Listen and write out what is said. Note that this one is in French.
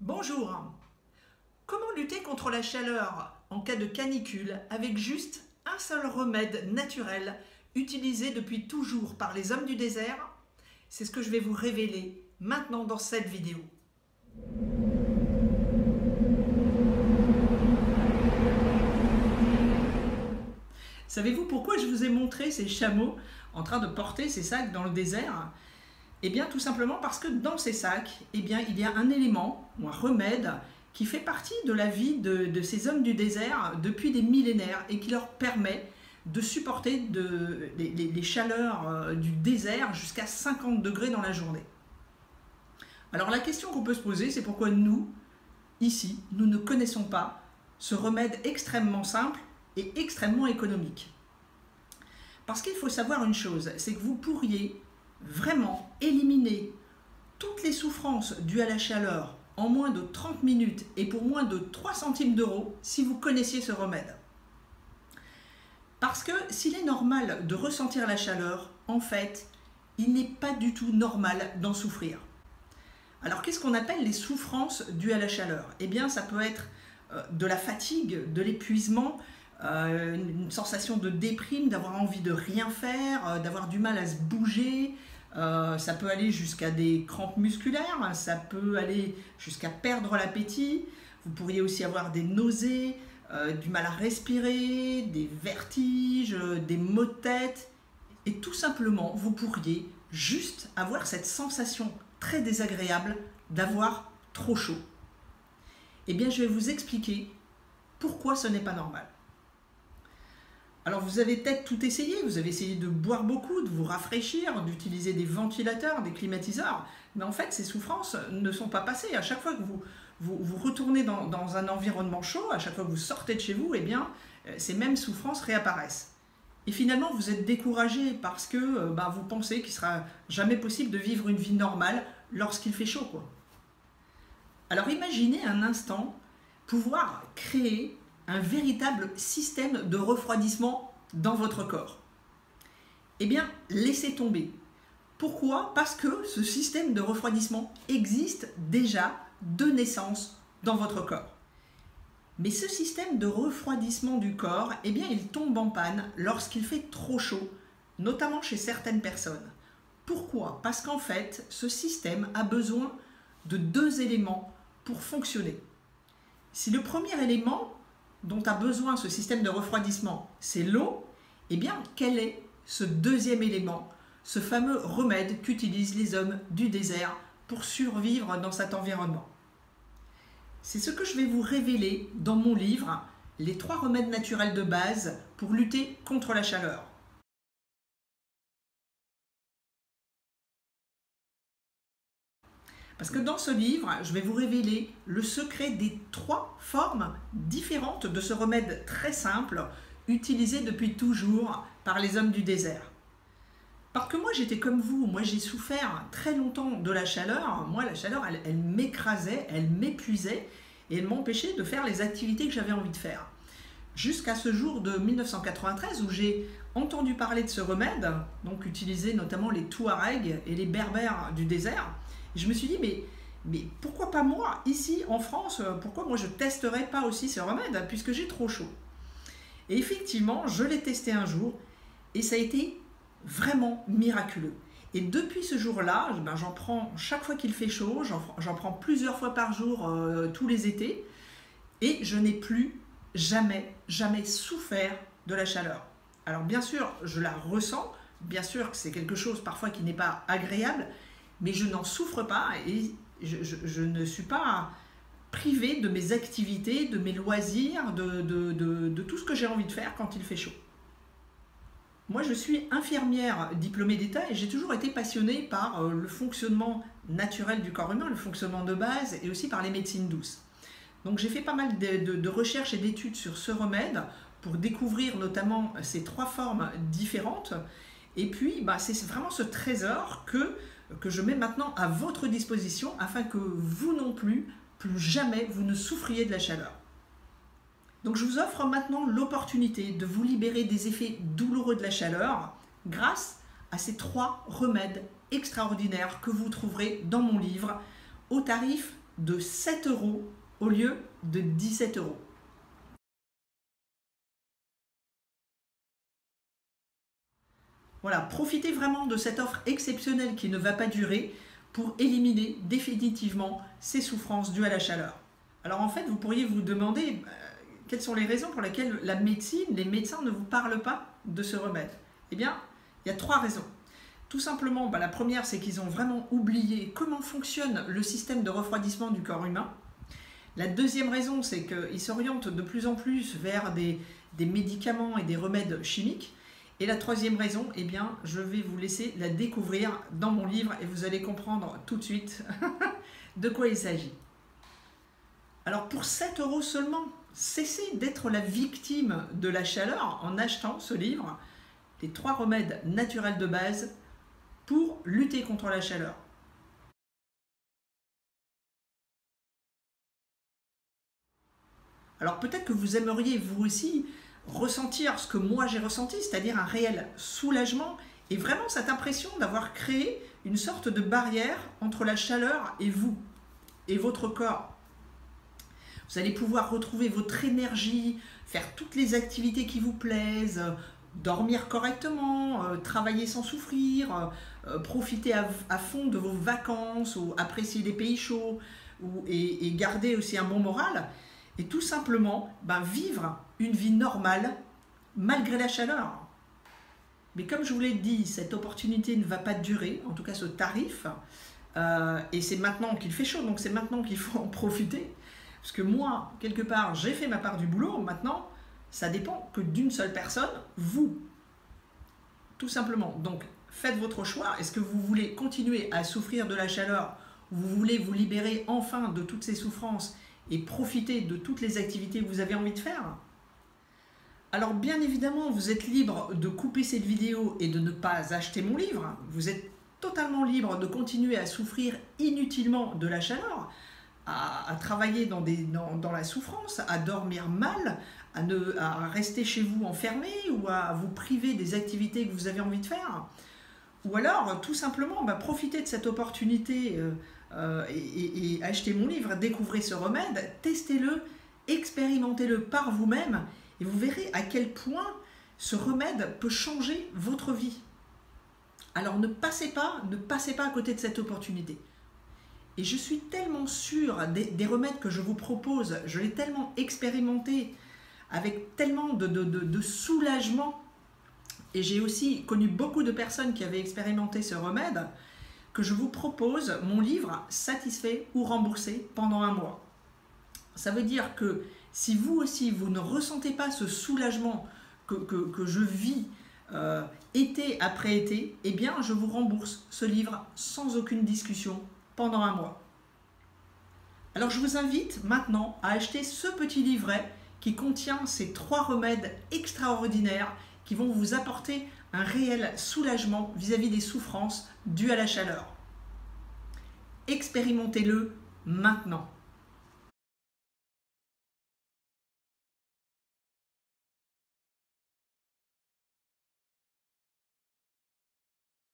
Bonjour. Comment lutter contre la chaleur en cas de canicule avec juste un seul remède naturel utilisé depuis toujours par les hommes du désert? C'est ce que je vais vous révéler maintenant dans cette vidéo. Savez-vous pourquoi je vous ai montré ces chameaux en train de porter ces sacs dans le désert? Eh bien tout simplement parce que dans ces sacs, il y a un élément ou un remède qui fait partie de la vie de ces hommes du désert depuis des millénaires et qui leur permet de supporter les chaleurs du désert jusqu'à 50 degrés dans la journée. Alors la question qu'on peut se poser, c'est pourquoi nous, ici, nous ne connaissons pas ce remède extrêmement simple et extrêmement économique. Parce qu'il faut savoir une chose, c'est que vous pourriez vraiment éliminer toutes les souffrances dues à la chaleur en moins de 30 minutes et pour moins de 3 centimes d'euros si vous connaissiez ce remède. Parce que s'il est normal de ressentir la chaleur, en fait, il n'est pas du tout normal d'en souffrir. Alors qu'est-ce qu'on appelle les souffrances dues à la chaleur? Eh bien ça peut être de la fatigue, de l'épuisement, une sensation de déprime, d'avoir envie de rien faire, d'avoir du mal à se bouger. Ça peut aller jusqu'à des crampes musculaires, ça peut aller jusqu'à perdre l'appétit. Vous pourriez aussi avoir des nausées, du mal à respirer, des vertiges, des maux de tête. Et tout simplement, vous pourriez juste avoir cette sensation très désagréable d'avoir trop chaud. Eh bien, je vais vous expliquer pourquoi ce n'est pas normal. Alors vous avez peut-être tout essayé, vous avez essayé de boire beaucoup, de vous rafraîchir, d'utiliser des ventilateurs, des climatiseurs, mais en fait ces souffrances ne sont pas passées. À chaque fois que vous retournez dans un environnement chaud, à chaque fois que vous sortez de chez vous, eh bien ces mêmes souffrances réapparaissent. Et finalement vous êtes découragé parce que vous pensez qu'il ne sera jamais possible de vivre une vie normale lorsqu'il fait chaud, quoi. Alors imaginez un instant pouvoir créer un véritable système de refroidissement dans votre corps. Eh bien, laissez tomber. Pourquoi? Parce que ce système de refroidissement existe déjà de naissance dans votre corps. Mais ce système de refroidissement du corps, eh bien, il tombe en panne lorsqu'il fait trop chaud, notamment chez certaines personnes. Pourquoi? Parce qu'en fait, ce système a besoin de 2 éléments pour fonctionner. Si le premier élément dont a besoin ce système de refroidissement, c'est l'eau, eh bien, quel est ce deuxième élément, ce fameux remède qu'utilisent les hommes du désert pour survivre dans cet environnement? C'est ce que je vais vous révéler dans mon livre, les 3 remèdes naturels de base pour lutter contre la chaleur. Parce que dans ce livre, je vais vous révéler le secret des 3 formes différentes de ce remède très simple, utilisé depuis toujours par les hommes du désert. Parce que moi j'étais comme vous, moi j'ai souffert très longtemps de la chaleur. Moi la chaleur elle m'écrasait, elle m'épuisait et elle m'empêchait de faire les activités que j'avais envie de faire. Jusqu'à ce jour de 1993 où j'ai entendu parler de ce remède, donc utilisé notamment les Touaregs et les Berbères du désert. Je me suis dit, mais pourquoi pas moi, ici en France, pourquoi moi je ne testerais pas aussi ce remède, puisque j'ai trop chaud? Et effectivement, je l'ai testé un jour, et ça a été vraiment miraculeux. Et depuis ce jour-là, j'en prends chaque fois qu'il fait chaud, j'en prends plusieurs fois par jour, tous les étés, et je n'ai plus jamais souffert de la chaleur. Alors bien sûr, je la ressens, bien sûr que c'est quelque chose parfois qui n'est pas agréable, mais je n'en souffre pas et je ne suis pas privée de mes activités, de mes loisirs, de tout ce que j'ai envie de faire quand il fait chaud. Moi, je suis infirmière diplômée d'État et j'ai toujours été passionnée par le fonctionnement naturel du corps humain, le fonctionnement de base et aussi par les médecines douces. Donc j'ai fait pas mal de recherches et d'études sur ce remède pour découvrir notamment ces 3 formes différentes. Et puis, c'est vraiment ce trésor que je mets maintenant à votre disposition afin que vous non plus jamais, vous ne souffriez de la chaleur. Donc je vous offre maintenant l'opportunité de vous libérer des effets douloureux de la chaleur grâce à ces 3 remèdes extraordinaires que vous trouverez dans mon livre au tarif de 7 € au lieu de 17 €. Voilà, profitez vraiment de cette offre exceptionnelle qui ne va pas durer pour éliminer définitivement ces souffrances dues à la chaleur. Alors en fait, vous pourriez vous demander quelles sont les raisons pour lesquelles la médecine, les médecins ne vous parlent pas de ce remède. Eh bien, il y a 3 raisons. Tout simplement, la première, c'est qu'ils ont vraiment oublié comment fonctionne le système de refroidissement du corps humain. La deuxième raison, c'est qu'ils s'orientent de plus en plus vers des médicaments et des remèdes chimiques. Et la troisième raison, eh bien, je vais vous laisser la découvrir dans mon livre et vous allez comprendre tout de suite de quoi il s'agit. Alors pour 7 € seulement, cessez d'être la victime de la chaleur en achetant ce livre, les 3 remèdes naturels de base pour lutter contre la chaleur. Alors peut-être que vous aimeriez vous aussi ressentir ce que moi j'ai ressenti, c'est-à-dire un réel soulagement et vraiment cette impression d'avoir créé une sorte de barrière entre la chaleur et vous et votre corps. Vous allez pouvoir retrouver votre énergie, faire toutes les activités qui vous plaisent, dormir correctement, travailler sans souffrir, profiter à fond de vos vacances ou apprécier des pays chauds et garder aussi un bon moral. Et tout simplement vivre une vie normale malgré la chaleur. Mais comme je vous l'ai dit, cette opportunité ne va pas durer, en tout cas ce tarif, et c'est maintenant qu'il fait chaud, donc c'est maintenant qu'il faut en profiter. Parce que moi, quelque part, j'ai fait ma part du boulot, maintenant, ça dépend que d'une seule personne, vous. Tout simplement. Donc, faites votre choix. Est-ce que vous voulez continuer à souffrir de la chaleur ou vous voulez vous libérer enfin de toutes ces souffrances et profiter de toutes les activités que vous avez envie de faire? Alors bien évidemment, vous êtes libre de couper cette vidéo et de ne pas acheter mon livre. Vous êtes totalement libre de continuer à souffrir inutilement de la chaleur, à travailler dans la souffrance, à dormir mal, à rester chez vous enfermé ou à vous priver des activités que vous avez envie de faire. Ou alors, tout simplement, profitez de cette opportunité et achetez mon livre, découvrez ce remède, testez-le, expérimentez-le par vous-même et vous verrez à quel point ce remède peut changer votre vie. Alors ne passez pas à côté de cette opportunité. Et je suis tellement sûre des remèdes que je vous propose, je l'ai tellement expérimenté avec tellement de soulagement. Et j'ai aussi connu beaucoup de personnes qui avaient expérimenté ce remède que je vous propose mon livre satisfait ou remboursé pendant 1 mois. Ça veut dire que si vous aussi, vous ne ressentez pas ce soulagement que je vis été après été, eh bien je vous rembourse ce livre sans aucune discussion pendant 1 mois. Alors je vous invite maintenant à acheter ce petit livret qui contient ces 3 remèdes extraordinaires qui vont vous apporter un réel soulagement vis-à-vis des souffrances dues à la chaleur. Expérimentez-le maintenant.